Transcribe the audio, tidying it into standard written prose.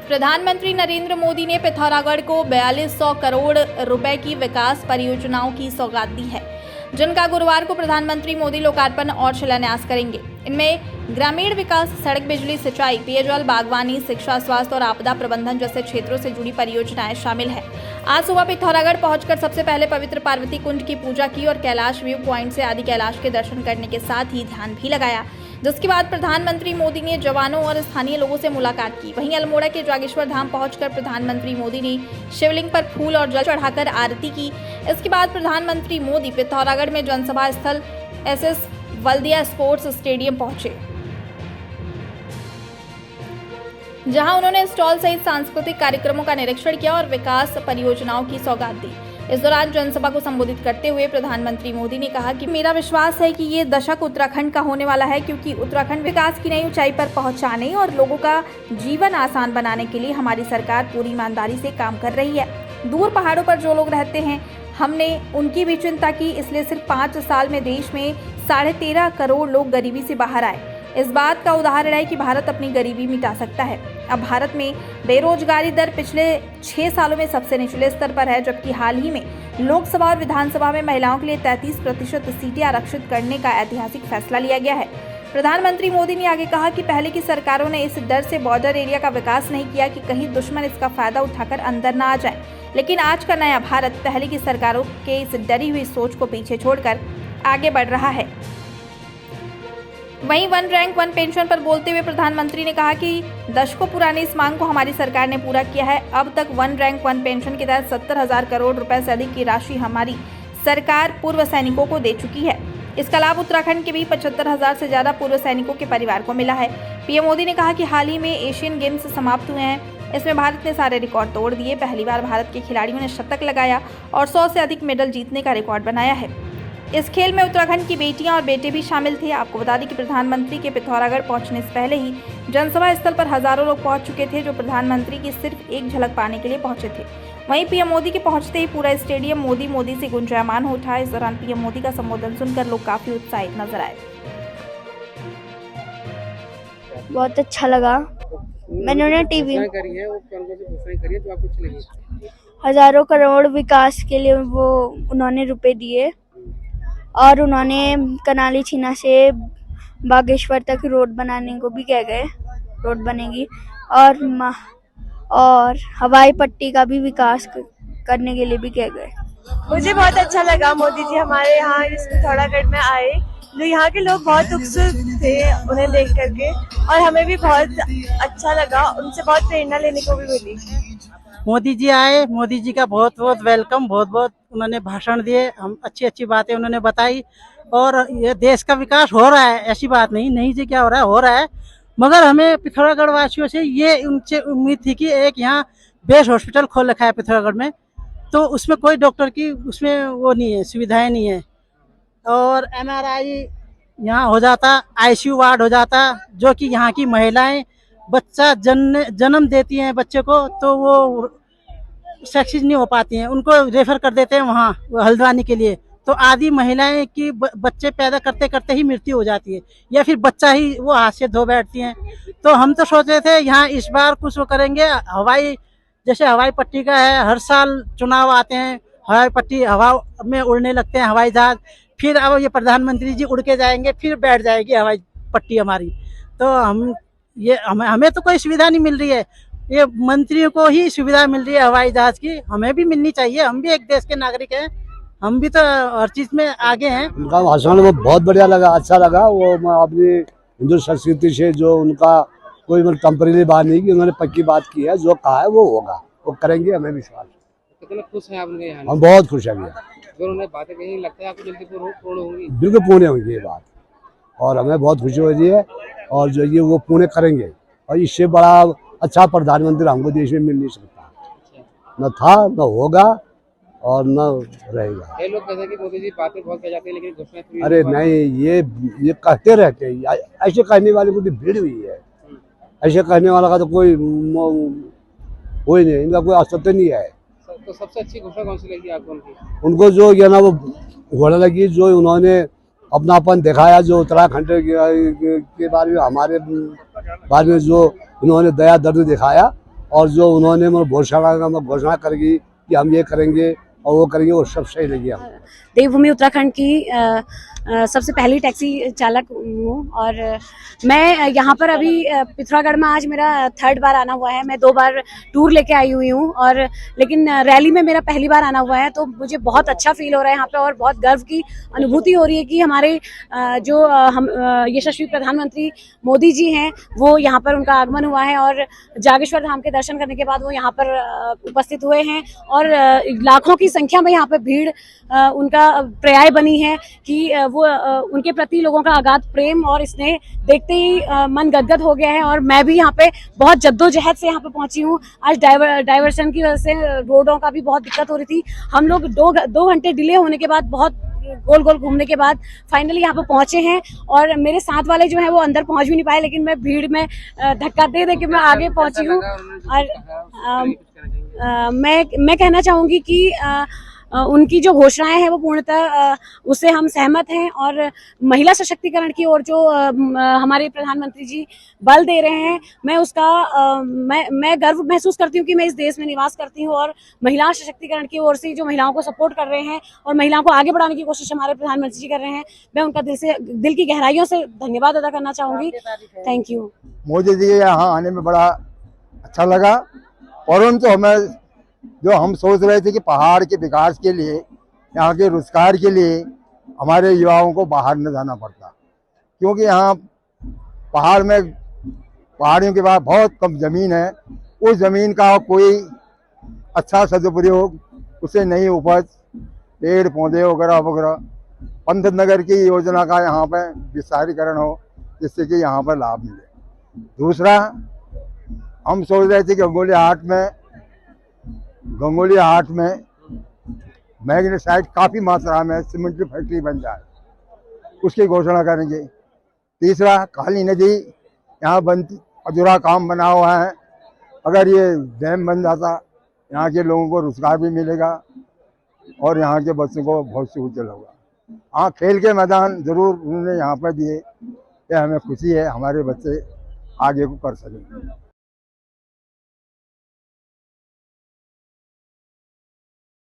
प्रधानमंत्री नरेंद्र मोदी ने पिथौरागढ़ को 4200 करोड़ रुपए की विकास परियोजनाओं की सौगात दी है, जिनका गुरुवार को प्रधानमंत्री मोदी लोकार्पण और शिलान्यास करेंगे। इनमें ग्रामीण विकास, सड़क, बिजली, सिंचाई, पेयजल, बागवानी, शिक्षा, स्वास्थ्य और आपदा प्रबंधन जैसे क्षेत्रों से जुड़ी परियोजनाएं शामिल हैं। आज सुबह पिथौरागढ़ पहुंचकर सबसे पहले पवित्र पार्वती कुंड की पूजा की और कैलाश व्यू पॉइंट से आदि कैलाश के दर्शन करने के साथ ही ध्यान भी लगाया, जिसके बाद प्रधानमंत्री मोदी ने जवानों और स्थानीय लोगों से मुलाकात की। वहीं अल्मोड़ा के जागेश्वर धाम पहुंचकर प्रधानमंत्री मोदी ने शिवलिंग पर फूल और जल चढ़ाकर आरती की। इसके बाद प्रधानमंत्री मोदी पिथौरागढ़ में जनसभा स्थल एसएस वल्दिया स्पोर्ट्स स्टेडियम पहुंचे, जहां उन्होंने स्टॉल सहित सांस्कृतिक कार्यक्रमों का निरीक्षण किया और विकास परियोजनाओं की सौगात दी। इस दौरान जनसभा को संबोधित करते हुए प्रधानमंत्री मोदी ने कहा कि मेरा विश्वास है कि ये दशक उत्तराखंड का होने वाला है, क्योंकि उत्तराखंड विकास की नई ऊंचाई पर पहुंचाने और लोगों का जीवन आसान बनाने के लिए हमारी सरकार पूरी ईमानदारी से काम कर रही है। दूर पहाड़ों पर जो लोग रहते हैं, हमने उनकी भी चिंता की, इसलिए सिर्फ 5 साल में देश में 13.5 करोड़ लोग गरीबी से बाहर आए। इस बात का उदाहरण है कि भारत अपनी गरीबी मिटा सकता है। अब भारत में बेरोजगारी दर पिछले 6 सालों में सबसे निचले स्तर पर है, जबकि हाल ही में लोकसभा और विधानसभा में महिलाओं के लिए 33% सीटें आरक्षित करने का ऐतिहासिक फैसला लिया गया है। प्रधानमंत्री मोदी ने आगे कहा कि पहले की सरकारों ने इस डर से बॉर्डर एरिया का विकास नहीं किया कि कहीं दुश्मन इसका फायदा उठाकर अंदर ना आ जाए, लेकिन आज का नया भारत पहले की सरकारों के इस डरी हुई सोच को पीछे छोड़कर आगे बढ़ रहा है। वहीं 1 रैंक 1 पेंशन पर बोलते हुए प्रधानमंत्री ने कहा कि दशकों पुरानी इस मांग को हमारी सरकार ने पूरा किया है। अब तक 1 रैंक 1 पेंशन के तहत 70,000 करोड़ रुपए से अधिक की राशि हमारी सरकार पूर्व सैनिकों को दे चुकी है। इसका लाभ उत्तराखंड के भी 75,000 से ज्यादा पूर्व सैनिकों के परिवार को मिला है। पीएम मोदी ने कहा कि हाल ही में एशियन गेम्स समाप्त हुए हैं, इसमें भारत ने सारे रिकॉर्ड तोड़ दिए। पहली बार भारत के खिलाड़ियों ने शतक लगाया और 100 से अधिक मेडल जीतने का रिकॉर्ड बनाया है। इस खेल में उत्तराखंड की बेटियां और बेटे भी शामिल थे। आपको बता दें कि प्रधानमंत्री के पिथौरागढ़ पहुंचने से पहले ही जनसभा स्थल पर हजारों लोग पहुंच चुके थे, जो प्रधानमंत्री की सिर्फ एक झलक पाने के लिए पहुंचे थे। वहीं पीएम मोदी के पहुंचते ही पूरा स्टेडियम मोदी मोदी से गुंजायमान हो उठा। इस दौरान पीएम मोदी का संबोधन सुनकर लोग काफी उत्साहित नजर आए। बहुत अच्छा लगा। मैंने उन्हें टीवी हजारों करोड़ विकास के लिए वो उन्होंने रुपए दिए और उन्होंने कनाली छीना से बागेश्वर तक रोड बनाने को भी कह गए, रोड बनेगी और हवाई पट्टी का भी विकास करने के लिए भी कह गए। मुझे बहुत अच्छा लगा मोदी जी हमारे यहाँ इस पिथौरागढ़ में आए। जो यहाँ के लोग बहुत उत्सुक थे उन्हें देख करके, और हमें भी बहुत अच्छा लगा, उनसे बहुत प्रेरणा लेने को भी मिली। मोदी जी आए, मोदी जी का बहुत बहुत वेलकम, बहुत बहुत उन्होंने भाषण दिए, हम अच्छी बातें उन्होंने बताई। और ये देश का विकास हो रहा है, ऐसी बात नहीं जी, क्या हो रहा है। मगर हमें पिथौरागढ़ वासियों से ये उनसे उम्मीद थी कि एक यहाँ बेस्ट हॉस्पिटल खोल रखा है पिथौरागढ़ में, तो उसमें कोई डॉक्टर की उसमें वो नहीं है, सुविधाएं नहीं है। और MRI यहाँ हो जाता, ICU वार्ड हो जाता, जो कि यहाँ की महिलाएं बच्चा जन्म देती हैं बच्चे को, तो वो सक्सेस नहीं हो पाती हैं, उनको रेफर कर देते हैं वहाँ हल्द्वानी के लिए। तो आधी महिलाएं की बच्चे पैदा करते करते ही मृत्यु हो जाती है, या फिर बच्चा ही वो हाथ से धो बैठती हैं। तो हम तो सोच रहे थे यहाँ इस बार कुछ वो करेंगे। जैसे हवाई पट्टी का है, हर साल चुनाव आते हैं, हवाई पट्टी हवा में उड़ने लगते हैं हवाई जहाज, फिर अब ये प्रधानमंत्री जी उड़ के जाएंगे, फिर बैठ जाएगी हवाई पट्टी हमारी। तो हमें तो कोई सुविधा नहीं मिल रही है, ये मंत्रियों को ही सुविधा मिल रही है हवाई जहाज की, हमें भी मिलनी चाहिए। हम भी एक देश के नागरिक हैं, हम भी तो हर चीज में आगे हैं। उनका भाषण वो बहुत बढ़िया लगा, अच्छा लगा। वो अपनी हिंदू संस्कृति से जो उनका कोई टेम्परेरी बात नहीं की, उन्होंने पक्की बात की है, जो कहा है वो होगा, वो करेंगे, हमें विश्वास है। कितना खुश हैं आप उनके यहाँ? हम बहुत खुश हैं। अगर उन्हें बातें कहीं लगता है आपको जल्दी पूर्ण होंगी? बिल्कुल पूर्ण होंगी ये बात, और हमें बहुत खुशी हो रही है। और जो ये वो पूर्ण करेंगे, और इससे बड़ा अच्छा प्रधानमंत्री हमको देश में मिल नहीं सकता, न था, न होगा और न रहेगा। ये लोग कहते हैं कि मोदी जी बातें बहुत कह जाते हैं, लेकिन घोषणा अरे नहीं, ये कहते रहते हैं। ऐसे कहने वाले को भीड़ हुई है, ऐसे कहने वाला का तो कोई नहीं, इनका कोई अस्तित्व नहीं है। तो सबसे अच्छी घोषणा कौन सी लगी आपको उनकी? उनको जो ये ना वो घोड़ा लगी, जो उन्होंने अपनापन दिखाया, जो उत्तराखंड के बारे में, हमारे बारे में जो उन्होंने दया दर्द दिखाया, और जो उन्होंने घोषणा करेगी कि हम ये करेंगे और वो करेंगे, वो सब सही लगी हमें। देवभूमि उत्तराखंड की सबसे पहली टैक्सी चालक हूँ और मैं यहाँ पर अभी पिथौरागढ़ में आज मेरा 3rd बार आना हुआ है। मैं 2 बार टूर लेके आई हुई हूँ और लेकिन रैली में मेरा पहली बार आना हुआ है, तो मुझे बहुत अच्छा फील हो रहा है यहाँ पे और बहुत गर्व की अनुभूति हो रही है कि हमारे जो हम यशस्वी प्रधानमंत्री मोदी जी हैं वो यहाँ पर उनका आगमन हुआ है और जागेश्वर धाम के दर्शन करने के बाद वो यहाँ पर उपस्थित हुए हैं और लाखों की संख्या में यहाँ पे भीड़ उनका पर्याय बनी है कि वो उनके प्रति लोगों का अगाध प्रेम और स्नेह देखते ही मन गदगद हो गया है। और मैं भी यहाँ पे बहुत जद्दोजहद से यहाँ पे पहुंची हूँ। आज डाइवर्शन की वजह से रोडों का भी बहुत दिक्कत हो रही थी। हम लोग 2 घंटे डिले होने के बाद, बहुत गोल गोल घूमने के बाद फाइनली यहाँ पे पहुंचे हैं और मेरे साथ वाले जो हैं वो अंदर पहुंच भी नहीं पाए, लेकिन मैं भीड़ में धक्का दे दे के मैं आगे पहुंची हूँ। और मैं कहना चाहूँगी कि उनकी जो घोषणाएं हैं वो पूर्णतः उससे हम सहमत हैं और महिला सशक्तिकरण की ओर जो हमारे प्रधानमंत्री जी बल दे रहे हैं, मैं उसका मैं गर्व महसूस करती हूँ कि मैं इस देश में निवास करती हूँ और महिला सशक्तिकरण की ओर से जो महिलाओं को सपोर्ट कर रहे हैं और महिलाओं को आगे बढ़ाने की कोशिश हमारे प्रधानमंत्री जी कर रहे हैं, मैं उनका दिल की गहराइयों से धन्यवाद अदा करना चाहूँगी। Thank you. मोदी जी के यहाँ आने में बड़ा अच्छा लगा, परंतु हमें जो हम सोच रहे थे कि पहाड़ के विकास के लिए, यहाँ के रोजगार के लिए हमारे युवाओं को बाहर न जाना पड़ता, क्योंकि यहाँ पहाड़ियों के बाद बहुत कम जमीन है। उस जमीन का कोई अच्छा सदुपयोग, उसे नई उपज, पेड़ पौधे वगैरह वगैरह, पंतनगर की योजना का यहाँ पे विस्तारीकरण हो जिससे कि यहाँ पर लाभ मिले। दूसरा, हम सोच रहे थे कि गंगोली हाट में मैग्नेसाइट काफ़ी मात्रा में सीमेंट की फैक्ट्री बन जाए, उसकी घोषणा करेंगे। तीसरा, काली नदी यहाँ अधूरा काम बना हुआ है, अगर ये डैम बन जाता यहाँ के लोगों को रोजगार भी मिलेगा और यहाँ के बच्चों को बहुत सुविधा होगा। हाँ, खेल के मैदान जरूर उन्होंने यहाँ पर दिए, ये हमें खुशी है, हमारे बच्चे आगे को कर सकेंगे।